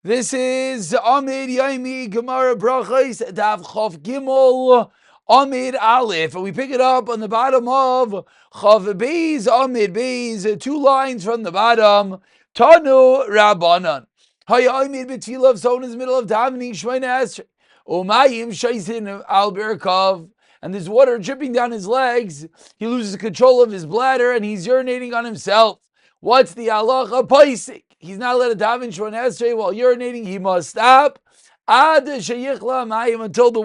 This is Amud Yomi Gemara Berachos Daf Chav Gimel Amud Aleph, and we pick it up on the bottom of Chav Beis Amud Beis, 2 lines from the bottom. Tanu Rabbanan. Hayamid B'Tfilah of someone in the middle of davening Shemona Esrei. Umayim Shaisin Al Berachov, and there's water dripping down his legs. He loses control of his bladder and he's urinating on himself. What's the halacha? Paisik. He's not allowed to daven Shemona Esrei while urinating. He must stop ad sheyichla mayim, until the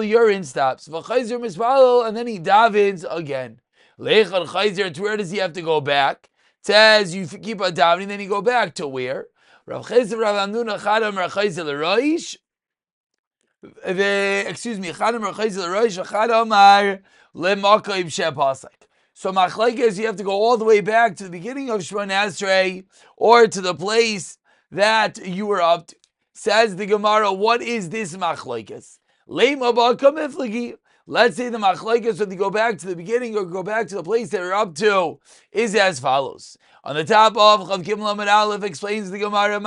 urine stops. V'chayzer mispalel, and then he davens again. Leichad chayzer, to where does he have to go back? It says you keep on davening, then you go back to where? Rav Chayzer Rav Amnuna Chadam Rav Chayzer L'Roish. Chadam Rav Chayzer L'Roish Chadam Mar Le'Makayim Shepasek. So machlekes, you have to go all the way back to the beginning of Shemona Esrei, or to the place that you were up to. Says the Gemara, what is this machlekes? Let's say the machlekes, when you go back to the beginning or go back to the place that you're up to, is as follows. On the top of Chav Gimel Amud Aleph explains the Gemara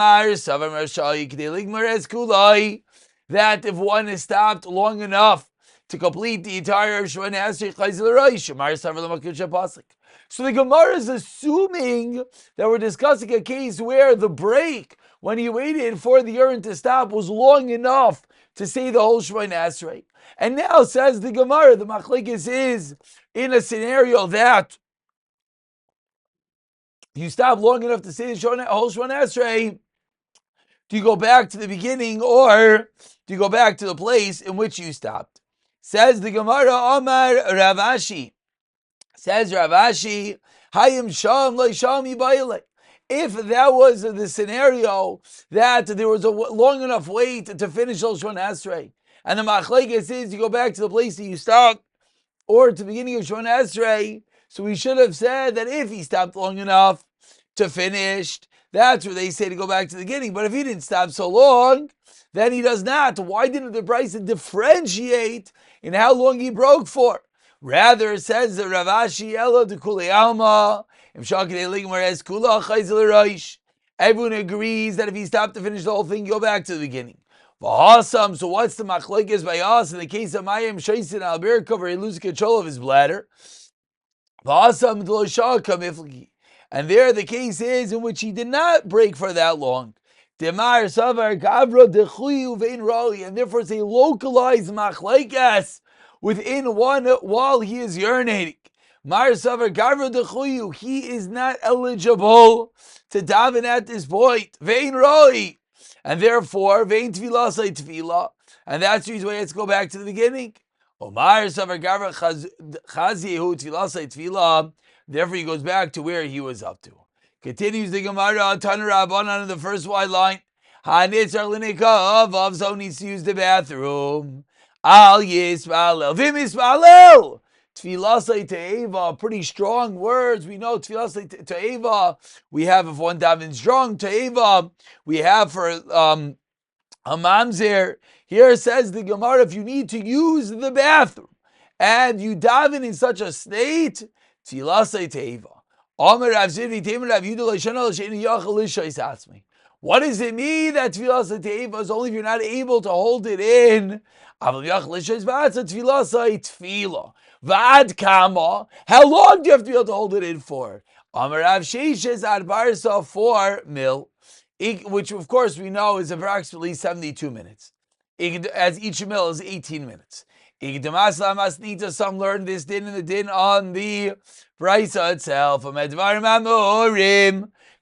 that if one is stopped long enough to complete the entire Shemona Esrei Chayzer L'Roish. So the Gemara is assuming that we're discussing a case where the break, when he waited for the urine to stop, was long enough to say the whole Shemona Esrei. And now, says the Gemara, the machlekes is in a scenario that you stop long enough to say the whole Shemona Esrei. Do you go back to the beginning, or do you go back to the place in which you stopped? Says the Gemara, Omar Rav Ashi. Says Rav Ashi, Hayim Sham Lo Sham Yibayile. If that was the scenario that there was a long enough wait to finish Shemona Esrei, and the machlekes is you go back to the place that you stopped, or to the beginning of Shemona Esrei, so we should have said that if he stopped long enough to finish, that's where they say to go back to the beginning. But if he didn't stop so long, then he does not. Why didn't the Brisa differentiate in how long he broke for? Rather, it says that Rav Ashi Elo de Kulei Alma, everyone agrees that if he stopped to finish the whole thing, go back to the beginning. So what's the machlekes by us in the case of Mayim Shaisin Al Berachov, where he loses control of his bladder? And there the case is in which he did not break for that long. And therefore it's a localized machlekes within one while he is urinating. He is not eligible to daven at this point. And therefore, and that's the reason why let's go back to the beginning. Therefore, he goes back to where he was up to. Continues the Gemara, Tanu Rabbanan, in the first wide line. So needs to use the bathroom. Al Yisbalel, V'Misbalel. Tfilasei Te'eva, pretty strong words. We know Tfilasei Te'eva, we have if one davens strong. Te'eva, we have for a mamzer. Here says the Gemara, if you need to use the bathroom and you daven in such a state, Tfilasei Te'eva. What does it mean that Tfilasei Te'eva is only if you're not able to hold it in? Vad kama? How long do you have to be able to hold it in for? Amarav Sheishes ad Barsa 4 mil, which of course we know is approximately 72 minutes. As each mil is 18 minutes. Some learn this din in the din on the Brisa itself.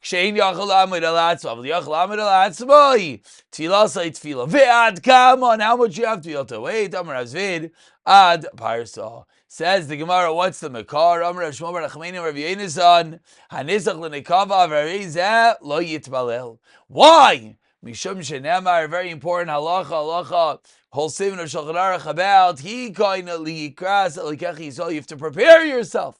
Kshein yachal amid alatzma, yachal amid alatzma. Tefillah say tefillah. Ve'ad kam, on how much you have to be able to wait. Amar Azvid ad parsa. Says the Gemara, what's the makar? Amar Rav Shmuel bar Nachmani Rav Yonasan hanisach l'nekava v'reizeh lo yitbalel. Why? Mishum shenemar, very important halacha, whole seven of Shulchan Aruch about he koina liikras elikechi. So you have to prepare yourself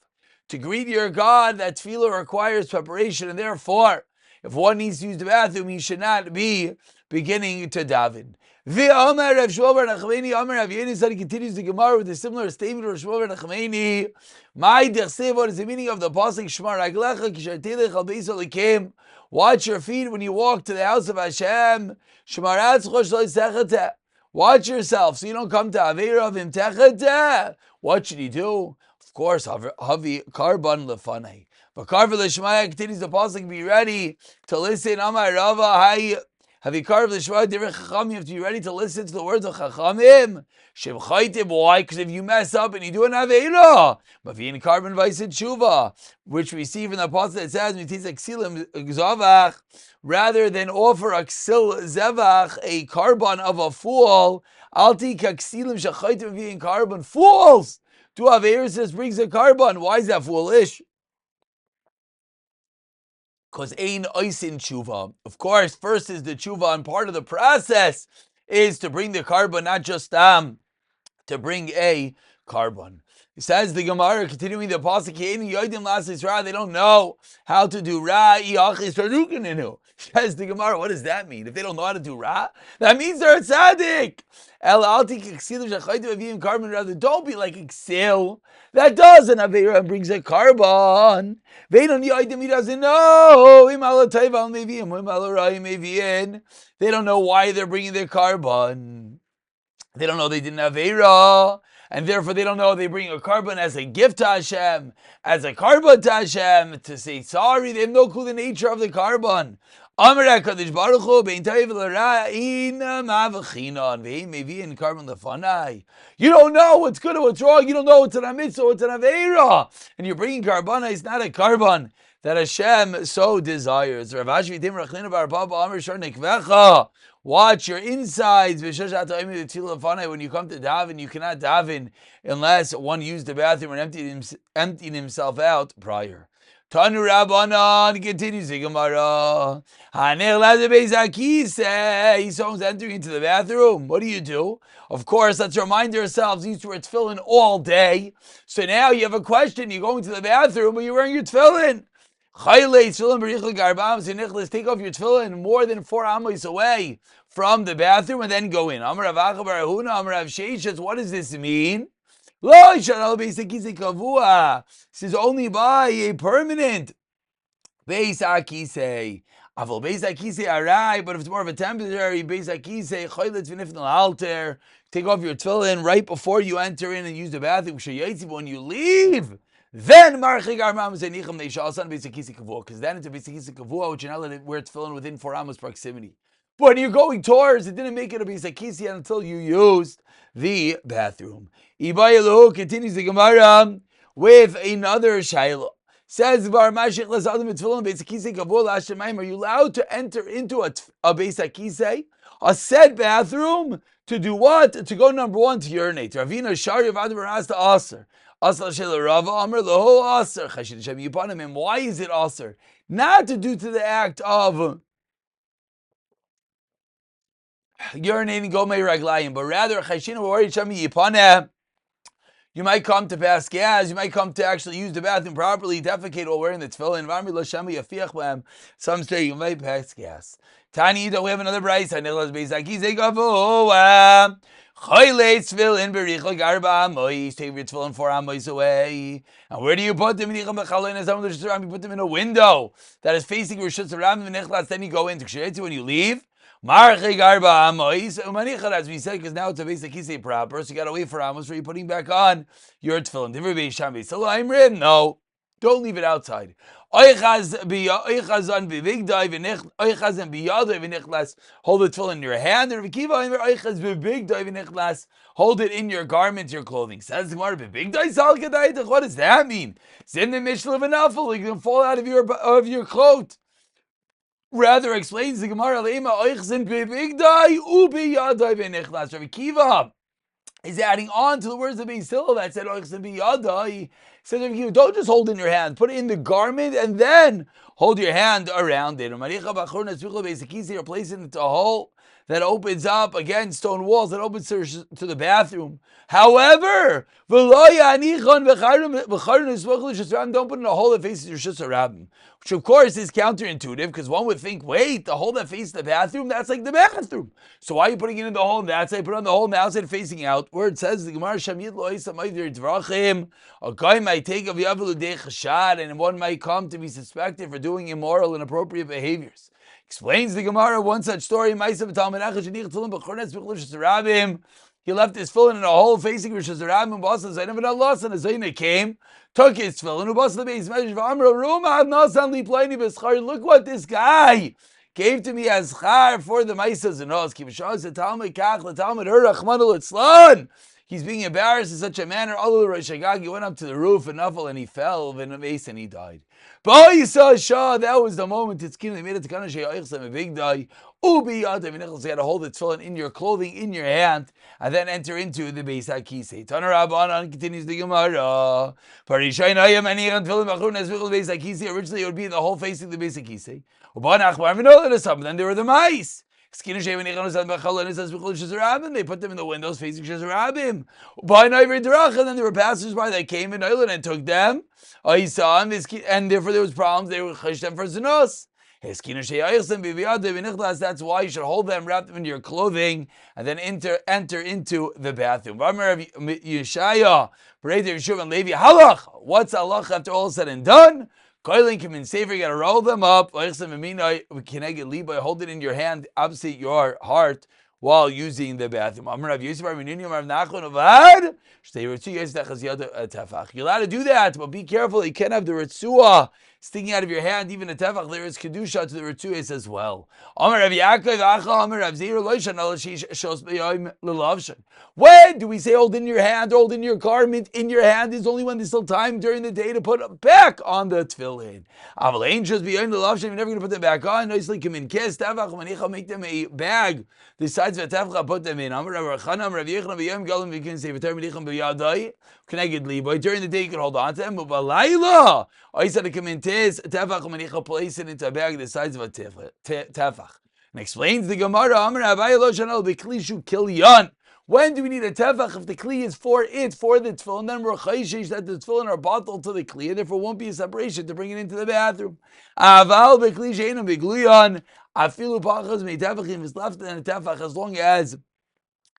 to greet your God. That tefillah requires preparation, and therefore, if one needs to use the bathroom, he should not be beginning to daven. V'Omer Rav Shmuel bar Nachmani, Omer Rav Yehuda said, he continues the Gemara with a similar statement of Rav Shmuel bar Nachmani. My dechsev, what is the meaning of the pasuk Shmar Raglecha kisher telech al beis Elokim? Watch your feet when you walk to the house of Hashem. Shmar atzcho shlo yisechateh. Watch yourself so you don't come to Aveira of him techateh. What should he do? Of course, Havi Karban Lefanei. But Karva Lishmaya continues the pasuk, be ready to listen. Amar Rava, hi. Havi Karva Lishmaya Divrei Chachamim. You have to be ready to listen to the words of Chachamim. Shem Chaytim, why? Because if you mess up and you do an Aveira, Mavin Karban Vaisid Tshuva, which we see from the pasuk that says, Mitis Aksilim Gzavach, rather than offer a Ksil Zevach, a Karban of a fool, Alti Kaksilim Shachaytim V'in Karban, fools! To Aveira says brings a Karban. Why is that foolish? Because ein oisin tshuva. Of course, first is the tshuva, and part of the process is to bring the Karban, not just to bring a Karban. It says the Gemara, continuing the pasuk, they don't know how to do ra. Says the Gemara, what does that mean? If they don't know how to do ra, that means they're a tzaddik. Rather, don't be like Iksil that does an Aveira and brings a Karban. He doesn't know. They don't know why they're bringing their Karban. They don't know they didn't have Aveira, and therefore they don't know they bring a Karban as a gift to Hashem, as a Karban to Hashem, to say sorry. They have no clue the nature of the Karban. You don't know what's good or what's wrong. You don't know what's an Amitzah, what's an Aveira. And you're bringing Karban, it's not a Karban that Hashem so desires. Watch your insides. When you come to daven, you cannot daven unless one used the bathroom and emptied himself out prior. Tanu Rabbanan continues the Gemara. Someone's entering into the bathroom. What do? Of course, let's remind ourselves, these were tefillin all day. So now you have a question. You're going to the bathroom, but you're wearing your tefillin. Take off your tefillin more than 4 amos away from the bathroom and then go in. What does this mean? This is only by a permanent Beis Akisei. But if it's more of a temporary Beis Akisei, take off your tefillin right before you enter in and use the bathroom. When you leave, then because then it's a Beis Kavua, which you're not letting wear tefillin within 4 amos proximity. But when you're going towards, it didn't make it a Beis Akisi until you used the bathroom. Ibayalu continues the Gemara with another shayla. Says, are you allowed to enter into a Beis Akisei, a said bathroom, to do what? To go, number one, to urinate. Ravina Shari of Adamar asked to Aser. And why is it Aser? Not to do to the act of urinating Gomei Raglayim, but rather you might come to pass gas, you might come to actually use the bathroom properly, defecate while wearing the tefillin. Some say you might pass gas. Tani, we have another price. Take your tefillin 4 amos away. And where do you put them? You put them in a window that is facing Rishut Saram, then you go into when you leave. As we said, because now it's a Beis Akisei proper, so you got to wait for amos for you putting back on your tefillin. No, don't leave it outside. Hold the tefillin in your hand, hold it in your garment, your clothing. Says the Gemara, what does that mean? You can fall out of your coat. Rather explains the Gemara, Rabbi Kiva is adding on to the words of Beis Hillel that said says if you don't just hold in your hand, put it in the garment and then hold your hand around it. Or place it into a hole that opens up, again, stone walls that opens to the bathroom. However, don't put in a hole that faces your Shus Harabim, which of course is counterintuitive because one would think, wait, the hole that faces the bathroom, that's like the bathroom. So why are you putting it in the hole on the outside? Put it on the hole on the outside facing out, where it says the Gemara Shamid Lo Dvrachim, a guy might take of Yavilu Dei Chashad, and one might come to be suspected for doing immoral, inappropriate behaviors. Explains the Gemara one such story. He left his tefillin in a hole facing Rosh Hashanah. Boss and Zainav and lost, and a Zaina came, took his tefillin. Who boss the base measure for Amra Ruma Nasan Li Plaini B'Schar. Look what this guy gave to me as char for the Maisas and Nos. Kivashaz the Talmud Kach the Talmud Rachmanu Litzlan. He's being embarrassed in such a manner. All Rosh Hagag, he went up to the roof and Nuffle, and he fell in a mace and he died. But you saw Shah, that was the moment it's they made it to Kana Shayachsam a big die. Ubi Yadav Nichols, you had to hold it tefillin in your clothing, in your hand, and then enter into the Beis HaKisei. Taner Rabbanan continues the Gemara. Parishaynayim and Yiran Tefillin Bachun as Beis HaKisei. Originally it would be the whole facing the Beis HaKisei. Ubanach Marvinola and then there were the mice. They put them in the windows facing Shazarabim. And then there were passers-by that came in Island and took them. I saw him, and therefore there was problems. They were chash them for Zanos. That's why you should hold them, wrap them into your clothing, and then enter into the bathroom. What's halach after all said and done? Koilin come in safer, you gotta roll them up. Hold it in your hand opposite your heart while using the bathroom. You're allowed to do that, but be careful. You can't have the ritzua sticking out of your hand. Even a tefach, there is kedusha to the ritzuas as well. When do we say hold in your hand, hold in your garment? In your hand is only when there's still time during the day to put it back on the tefillin. You're never going to put them back on. Nicely come in kiss tefach, make them a bag the sides of a tefach, put them in. During the day you can hold on to them, but I said to come in tis tefach manicha, place it into a bag the size of a tefach. And explains the Gemara, when do we need a tefach? If the kli is for the tefillin, then we're chayshish that the tefillin are bottled to the kli, and therefore won't be a separation to bring it into the bathroom. Aval bekli she'enu begluyan afilu pachas meitefachim is left in a tefach as long as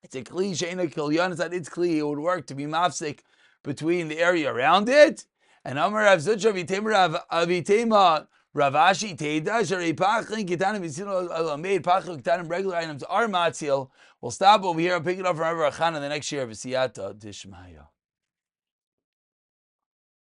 it's a kli she'enu kilyan, it's that its kli, it would work to be mafsik between the area around it. And Amar Rav Zutra Avitema Ravashi Teda Sharei Pachin Kitanim Vitzino made Pachin Kitanim regular items are matzil. We'll stop over here and pick it up from Rabbi Rachana the next year of Siyata Dishmaya.